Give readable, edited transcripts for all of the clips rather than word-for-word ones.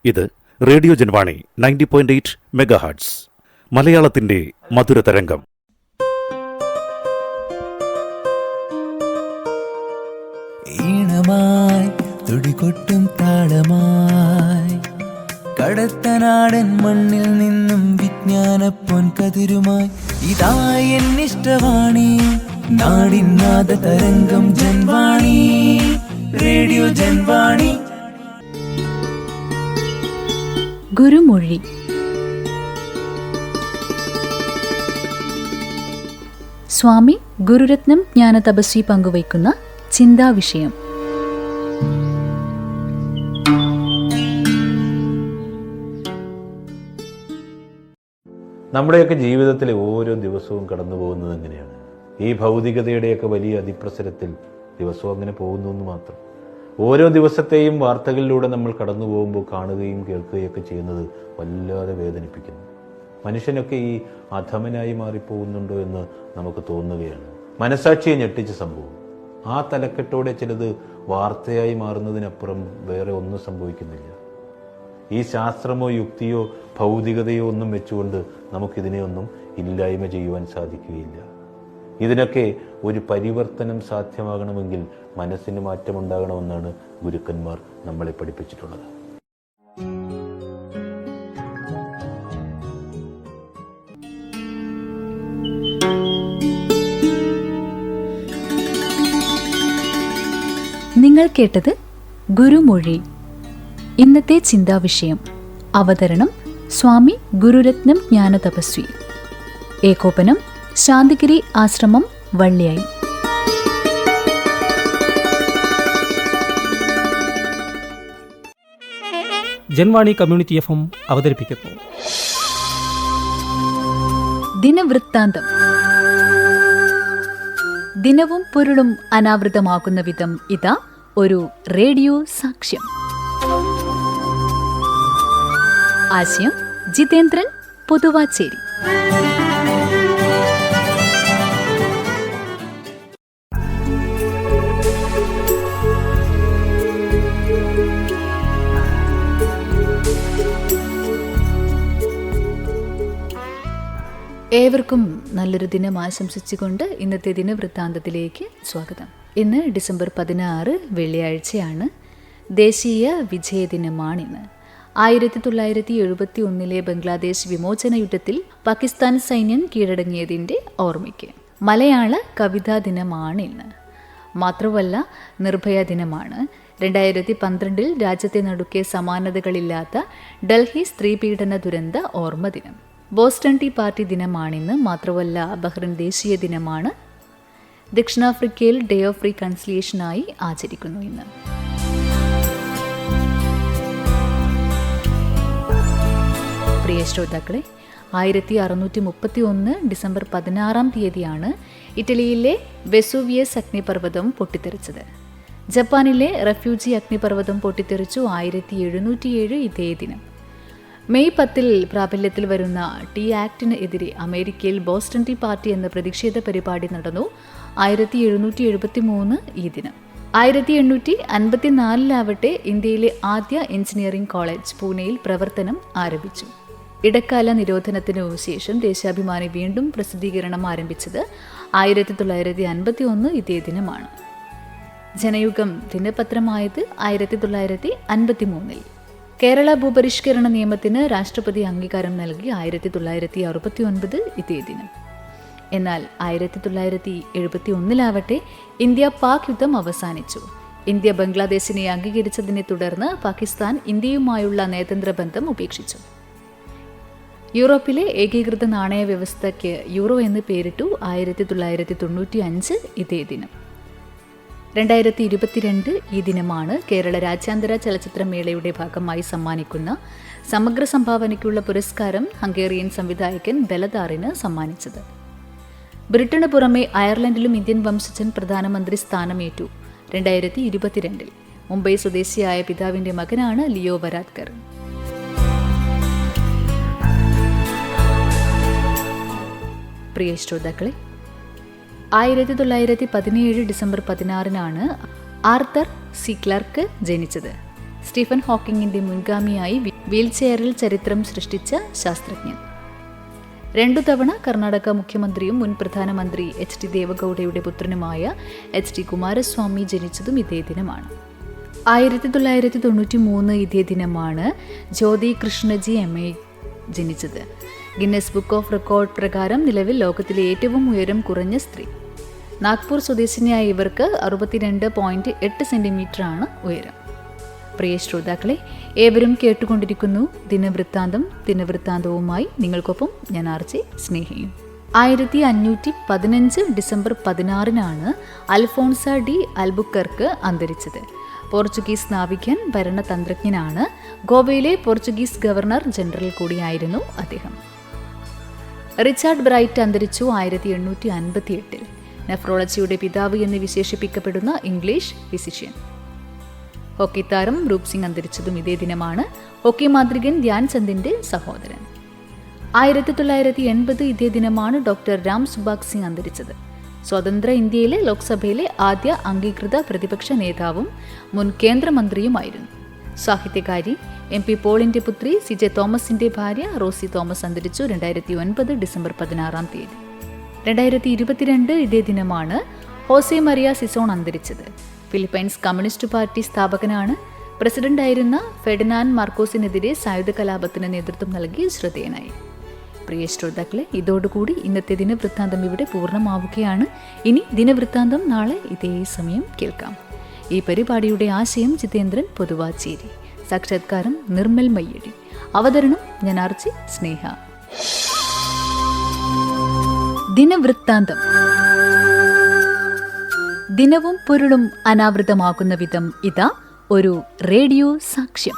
ഇത് radio Janvani 90.8 megahertz മലയാളത്തിന്റെ മധുരതരംഗം. ഈണമായി തുടികൊട്ടും താളമായി കടത്തനാടൻ മണ്ണിൽ നിന്നും വിജ്ഞാന പൊൻകതിരുമായി ഇതാ എന്നിഷ്ടവാണി നാടിൻ നാദ തരംഗം ജൻവാണി, റേഡിയോ ജൻവാണി. ഗുരുമൊഴി. സ്വാമി ഗുരുരത്നം ജ്ഞാനതപസ്വി പങ്കുവയ്ക്കുന്ന ചിന്താവിഷയം. നമ്മുടെയൊക്കെ ജീവിതത്തിലെ ഓരോ ദിവസവും കടന്നു പോകുന്നത് എങ്ങനെയാണ്? ഈ ഭൗതികതയുടെയൊക്കെ വലിയ അതിപ്രസരത്തിൽ ദിവസവും അങ്ങനെ പോകുന്നു എന്ന് മാത്രം. ഓരോ ദിവസത്തെയും വാർത്തകളിലൂടെ നമ്മൾ കടന്നു പോകുമ്പോൾ കാണുകയും കേൾക്കുകയൊക്കെ ചെയ്യുന്നത് വല്ലാതെ വേദനിപ്പിക്കുന്നു. മനുഷ്യനൊക്കെ ഈ അധമനായി മാറിപ്പോകുന്നുണ്ടോ എന്ന് നമുക്ക് തോന്നുകയാണ്. മനസാക്ഷിയെ ഞെട്ടിച്ച സംഭവം. ആ തലക്കെട്ടോടെ ചിലത് വാർത്തയായി മാറുന്നതിനപ്പുറം വേറെ ഒന്നും സംഭവിക്കുന്നില്ല. ഈ ശാസ്ത്രമോ യുക്തിയോ ഭൗതികതയോ ഒന്നും വെച്ചുകൊണ്ട് നമുക്കിതിനെയൊന്നും ഇല്ലായ്മ ചെയ്യുവാൻ സാധിക്കുകയില്ല. ഇതിനൊക്കെ ഒരു പരിവർത്തനം സാധ്യമാകണമെങ്കിൽ മനസ്സിന് മാറ്റമുണ്ടാകണമെന്നാണ് ഗുരുക്കന്മാർ നമ്മളെ പഠിപ്പിച്ചിട്ടുള്ളത്. നിങ്ങൾ കേട്ടത് ഗുരുമൊഴി. ഇന്നത്തെ ചിന്താവിഷയം. അവതരണം സ്വാമി ഗുരുരത്നം ജ്ഞാനതപസ്വി. ഏകോപനം ശാന്തിഗിരി ആശ്രമം, വള്ളിയായി. ജൻവാണി കമ്മ്യൂണിറ്റി FM അവതരിപ്പിക്കുന്നു ദിനവൃത്താന്തം. ദിനവും പൊരുളും അനാവൃതമാകുന്ന വിധം ഇതാ ഒരു റേഡിയോ സാക്ഷ്യം. ആശയം ജിതേന്ദ്രൻ, പൊതുവാച്ചേരി. ഏവർക്കും നല്ലൊരു ദിനം ആശംസിച്ചുകൊണ്ട് ഇന്നത്തെ ദിനവൃത്താന്തത്തിലേക്ക് സ്വാഗതം. ഇന്ന് ഡിസംബർ 16 വെള്ളിയാഴ്ചയാണ്. ദേശീയ വിജയദിനമാണിന്ന്. 1971 ബംഗ്ലാദേശ് വിമോചന യുദ്ധത്തിൽ പാകിസ്ഥാൻ സൈന്യം കീഴടങ്ങിയതിൻ്റെ ഓർമ്മയ്ക്ക്. മലയാള കവിതാ ദിനമാണിന്ന്. മാത്രമല്ല, നിർഭയ ദിനമാണ്. 2012 രാജ്യത്തെ നടുക്കെ സമാനതകളില്ലാത്ത ഡൽഹി സ്ത്രീപീഡന ദുരന്ത ഓർമ്മ ദിനം. ബോസ്റ്റൺ ടീ പാർട്ടി ദിനമാണിന്ന്. മാത്രമല്ല, ബഹ്റിൻ ദേശീയ ദിനമാണ്. ദക്ഷിണാഫ്രിക്കയിൽ ഡേ ഓഫ് റീകൺസിലിയേഷനായി ആചരിക്കുന്നു ഇന്ന്. പ്രിയ ശ്രോതാക്കളെ, 1631 ഡിസംബർ 16 ഇറ്റലിയിലെ വെസൂവിയസ് അഗ്നിപർവ്വതം പൊട്ടിത്തെറിച്ചത്. ജപ്പാനിലെ റെഫ്യൂജി അഗ്നിപർവ്വതം പൊട്ടിത്തെറിച്ചു 1707 ഇതേ ദിനം. മെയ് 10 പ്രാബല്യത്തിൽ വരുന്ന ടീ ആക്ടിന് എതിരെ അമേരിക്കയിൽ ബോസ്റ്റൺ ടീ പാർട്ടി എന്ന പ്രതിഷേധ പരിപാടി നടന്നു. 1773 ഈ ദിനം. 1854 ഇന്ത്യയിലെ ആദ്യ എഞ്ചിനീയറിംഗ് കോളേജ് പൂനെയിൽ പ്രവർത്തനം ആരംഭിച്ചു. ഇടക്കാല നിരോധനത്തിനു ശേഷം ദേശാഭിമാനി വീണ്ടും പ്രസിദ്ധീകരണം ആരംഭിച്ചത് 1951 ഇതേ ദിനമാണ്. ജനയുഗം ദിനപത്രമായത് 1953. കേരള ഭൂപരിഷ്കരണ നിയമത്തിന് രാഷ്ട്രപതി അംഗീകാരം നൽകി 1969 ഇതേ ദിനം. എന്നാൽ 1971 ഇന്ത്യ പാക് യുദ്ധം അവസാനിച്ചു. ഇന്ത്യ ബംഗ്ലാദേശിനെ അംഗീകരിച്ചതിനെ തുടർന്ന് പാകിസ്ഥാൻ ഇന്ത്യയുമായുള്ള നയതന്ത്ര ബന്ധം ഉപേക്ഷിച്ചു. യൂറോപ്പിലെ ഏകീകൃത നാണയ വ്യവസ്ഥയ്ക്ക് യൂറോ എന്ന് പേരിട്ടു 1995 ഇതേ ദിനം. 2022 ഈ ദിനമാണ് കേരള രാജ്യാന്തര ചലച്ചിത്രമേളയുടെ ഭാഗമായി സമ്മാനിക്കുന്ന സമഗ്ര സംഭാവനയ്ക്കുള്ള പുരസ്കാരം ഹംഗേറിയൻ സംവിധായകൻ ബെലദാറിന് സമ്മാനിച്ചത്. ബ്രിട്ടന് പുറമെ അയർലൻഡിലും ഇന്ത്യൻ വംശജൻ പ്രധാനമന്ത്രി സ്ഥാനമേറ്റു. 2022 മുംബൈ സ്വദേശിയായ പിതാവിന്റെ മകനാണ് ലിയോ വരാദ്കർ. പ്രിയ ശ്രോതാക്കളെ, 1917 ഡിസംബർ 16 ആർതർ സി ക്ലർക്ക് ജനിച്ചത്. സ്റ്റീഫൻ ഹോക്കിങ്ങിന്റെ മുൻഗാമിയായി വീൽചെയറിൽ ചരിത്രം സൃഷ്ടിച്ച ശാസ്ത്രജ്ഞൻ. 2 തവണ കർണാടക മുഖ്യമന്ത്രിയും മുൻ പ്രധാനമന്ത്രി എച്ച് ഡി ദേവഗൌഡയുടെ പുത്രനുമായ എച്ച് ഡി കുമാരസ്വാമി ജനിച്ചതും ഇതേ ദിനമാണ്. 1993 ഇതേ ദിനമാണ് ജ്യോതി കൃഷ്ണജി MA ജനിച്ചത്. ഗിന്നസ് ബുക്ക് ഓഫ് റെക്കോർഡ് പ്രകാരം നിലവിൽ ലോകത്തിലെ ഏറ്റവും ഉയരം കുറഞ്ഞ സ്ത്രീ. നാഗ്പൂർ സ്വദേശിനിയായ ഇവർക്ക് 62.8 സെന്റിമീറ്ററാണ് ഉയരം. പ്രിയ ശ്രോതാക്കളെ, ഏവരും കേട്ടുകൊണ്ടിരിക്കുന്നു ദിനവൃത്താന്തവുമായി നിങ്ങൾക്കൊപ്പം ഞാൻ RJ സ്നേഹിയും. 1515 December 16 Alphonsa D Albuquerque അന്തരിച്ചത്. പോർച്ചുഗീസ് നാവികൻ, ഭരണതന്ത്രജ്ഞനാണ്. ഗോവയിലെ പോർച്ചുഗീസ് ഗവർണർ ജനറൽ കൂടിയായിരുന്നു അദ്ദേഹം. റിച്ചാർഡ് ബ്രൈറ്റ് അന്തരിച്ചു 1858. നെഫ്രോളജിയുടെ പിതാവ് എന്ന് വിശേഷിപ്പിക്കപ്പെടുന്ന ഇംഗ്ലീഷ് ഫിസിഷ്യൻ. ഹോക്കി താരം രൂപ് സിംഗ് അന്തരിച്ചതും ഇതേ ദിനമാണ്. ഹോക്കി മാന്ത്രികൻ ധ്യാൻ ചന്ദിന്റെ സഹോദരൻ. 1980 ഇതേ ദിനമാണ് ഡോക്ടർ രാം സുഭാഗ് സിംഗ് അന്തരിച്ചത്. സ്വതന്ത്ര ഇന്ത്യയിലെ ലോക്സഭയിലെ ആദ്യ അംഗീകൃത പ്രതിപക്ഷ നേതാവും മുൻ കേന്ദ്രമന്ത്രിയുമായിരുന്നു. സാഹിത്യകാരി MP പോളിന്റെ പുത്രി CJ തോമസിന്റെ ഭാര്യ റോസി തോമസ് അന്തരിച്ചു 2009 ഡിസംബർ 16. 2022 ഇതേ ദിനമാണ് ഹോസെ മരിയ സിസോൺ അന്തരിച്ചത്. ഫിലിപ്പൈൻസ് കമ്മ്യൂണിസ്റ്റ് പാർട്ടി സ്ഥാപകനാണ്. പ്രസിഡന്റായിരുന്ന ഫെർഡിനാൻഡ് മാർക്കോസിനെതിരെ സായുധ കലാപത്തിന് നേതൃത്വം നൽകി ശ്രദ്ധേയനായി. പ്രിയ ശ്രോതാക്കളെ, ഇതോടുകൂടി ഇന്നത്തെ ദിനവൃത്താന്തം ഇവിടെ പൂർണ്ണമാവുകയാണ്. ഇനി ദിനവൃത്താന്തം നാളെ ഇതേ സമയം കേൾക്കാം. ഈ പരിപാടിയുടെ ആശയം ജിതേന്ദ്രൻ പൊതുവാച്ചേരി, സാക്ഷാത്കാരം നിർമ്മൽ മയ്യടി, അവതരണം ഞാൻ RJ സ്നേഹ. ദിനവൃത്താന്തം. ദിനവും പൊരുളും അനാവൃതമാകുന്ന വിധം ഇതാ ഒരു റേഡിയോ സാക്ഷ്യം.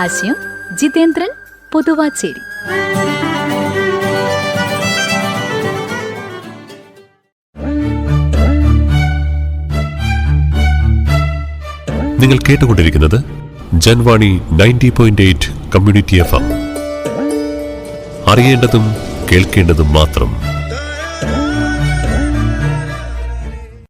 ആശയം ജിതേന്ദ്രൻ പൊതുവാച്ചേരി. നിങ്ങൾ കേട്ടുകൊണ്ടിരിക്കുന്നത് ജൻവാണി 90.8 കമ്മ്യൂണിറ്റി FM. അറിയേണ്ടതും കേൾക്കേണ്ടതും മാത്രം.